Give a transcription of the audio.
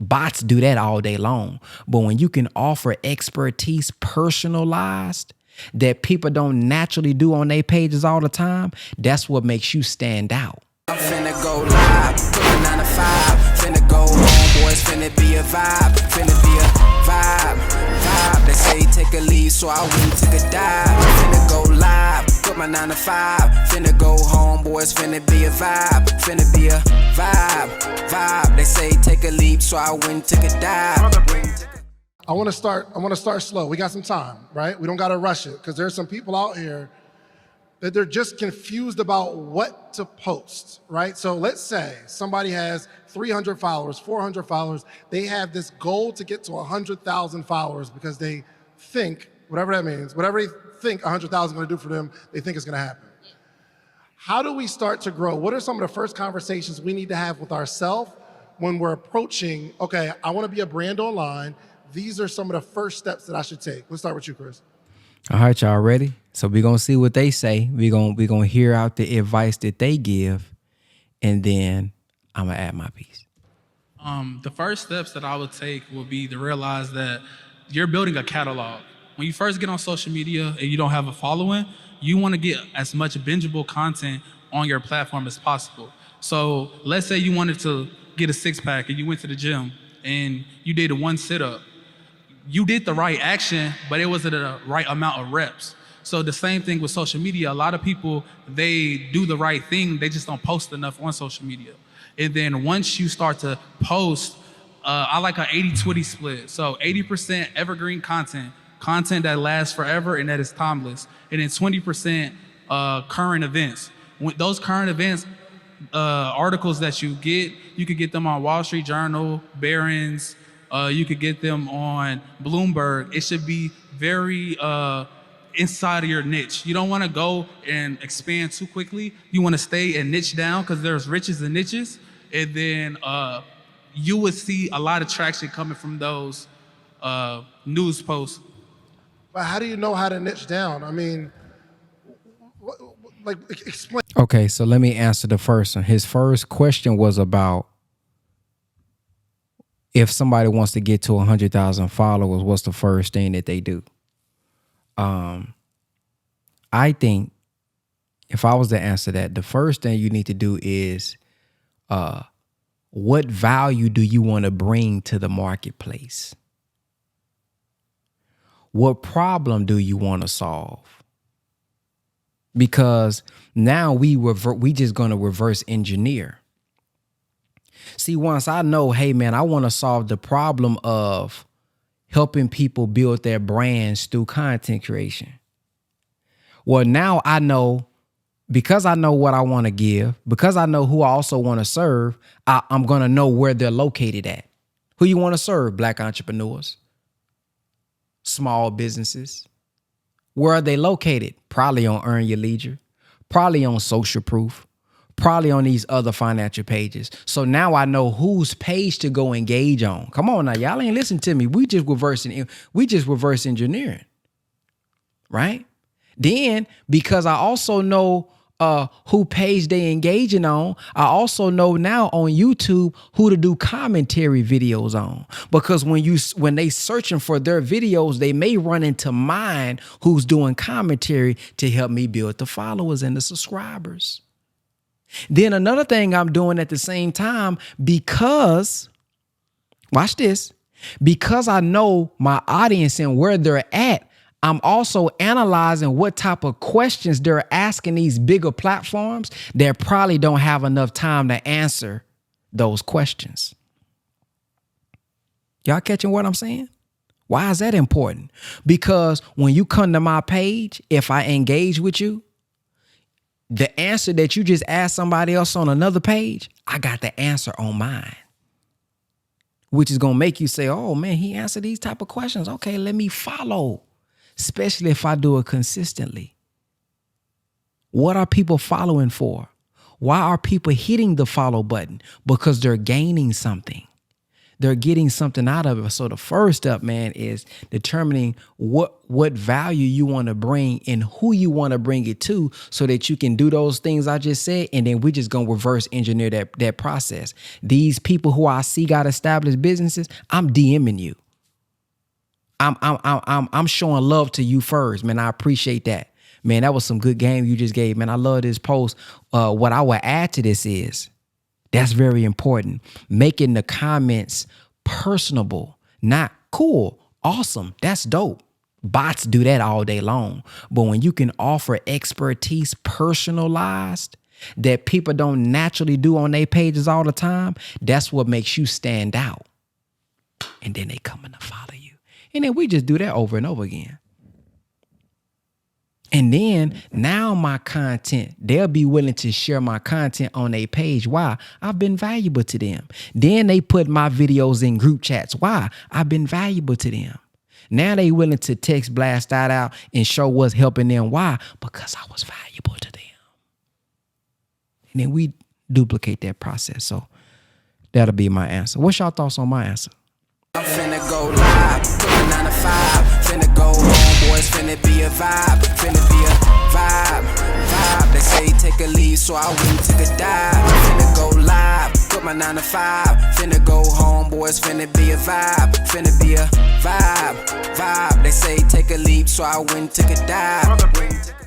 Bots do that all day long. But when you can offer expertise personalized that people don't naturally do on their pages all the time, that's what makes you stand out. I'm finna go live, put my 9 to 5, finna go home, boys, finna be a vibe, vibe. They say take a leave, so I went and took a dive. Finna go live, put my 9 to 5, finna go home, boys, finna be a vibe, vibe. They say take a leap, so I went and took a dive. I want to start slow. We got some time, right? We don't got to rush it because there's some people out here that they're just confused about what to post, right? So let's say somebody has 300 followers, 400 followers. They have this goal to get to 100,000 followers because they think, whatever that means, whatever they think 100,000 is going to do for them, they think it's going to happen. How do we start to grow? What are some of the first conversations we need to have with ourselves when we're approaching, okay, I want to be a brand online. These are some of the first steps that I should take. Let's start with you, Chris. All right, y'all ready? So we're going to see what they say. We're gonna hear out the advice that they give, and then I'm going to add my piece. The first steps that I would take would be to realize that you're building a catalog. When you first get on social media and you don't have a following, you want to get as much bingeable content on your platform as possible. So let's say you wanted to get a six-pack and you went to the gym and you did a one sit-up. You did the right action, but it wasn't the right amount of reps. So the same thing with social media. A lot of people, they do the right thing, they just don't post enough on social media. And then once you start to post, I like an 80-20 split. So 80% evergreen content that lasts forever and that is timeless. And then 20% current events. With those current events, articles that you could get them on Wall Street Journal, Barron's, you could get them on Bloomberg. It should be very inside of your niche. You don't want to go and expand too quickly. You want to stay and niche down because there's riches and niches. And then you would see a lot of traction coming from those news posts. But how do you know how to niche down? I mean, like, explain. Okay, so let me answer the first one. His first question was about if somebody wants to get to 100,000 followers, what's the first thing that they do? I think if I was to answer that, the first thing you need to do is what value do you want to bring to the marketplace? What problem do you want to solve? Because now we just going to reverse engineer. See, once I know, hey, man, I want to solve the problem of helping people build their brands through content creation. Well, now I know, because I know what I want to give, because I know who I also want to serve, I'm going to know where they're located at. Who you want to serve? Black entrepreneurs, small businesses. Where are they located? Probably on Earn Your Leisure, probably on Social Proof, probably on these other financial pages. So now I know whose page to go engage on. Come on now, y'all ain't listen to me. We just reverse engineering, right? Then, because I also know who page they engaging on, I also know now on YouTube who to do commentary videos on. Because when they searching for their videos, they may run into mine who's doing commentary to help me build the followers and the subscribers. Then another thing I'm doing at the same time, because, watch this, because I know my audience and where they're at, I'm also analyzing what type of questions they're asking these bigger platforms that probably don't have enough time to answer those questions. Y'all catching what I'm saying? Why is that important? Because when you come to my page, if I engage with you, the answer that you just asked somebody else on another page, I got the answer on mine, which is going to make you say, oh, man, he answered these type of questions. Okay, let me follow, especially if I do it consistently. What are people following for? Why are people hitting the follow button? Because they're gaining something. They're getting something out of it. So the first step, man, is determining what value you want to bring and who you want to bring it to so that you can do those things I just said. And then we're just going to reverse engineer that process. These people who I see got established businesses, I'm DMing you. I'm showing love to you first, man. I appreciate that. Man, that was some good game you just gave, man. I love this post. What I would add to this is, that's very important. Making the comments personable, not cool, awesome, that's dope. Bots do that all day long. But when you can offer expertise personalized that people don't naturally do on their pages all the time, that's what makes you stand out. And then they come in to follow you. And then we just do that over and over again. And then now my content, they'll be willing to share my content on their page. Why? I've been valuable to them. Then they put my videos in group chats. Why? I've been valuable to them. Now they willing to text blast that out and show what's helping them. Why? Because I was valuable to them. And then we duplicate that process. So that'll be my answer. What's y'all thoughts on my answer? I'm finna go live, put my 9 to 5, finna go home, boys, finna be a vibe, vibe. They say take a leave, so I went to the dive. Finna go live, put my 9 to 5, finna go home, boys, finna be a vibe. They say take a leave, so I went to the dive.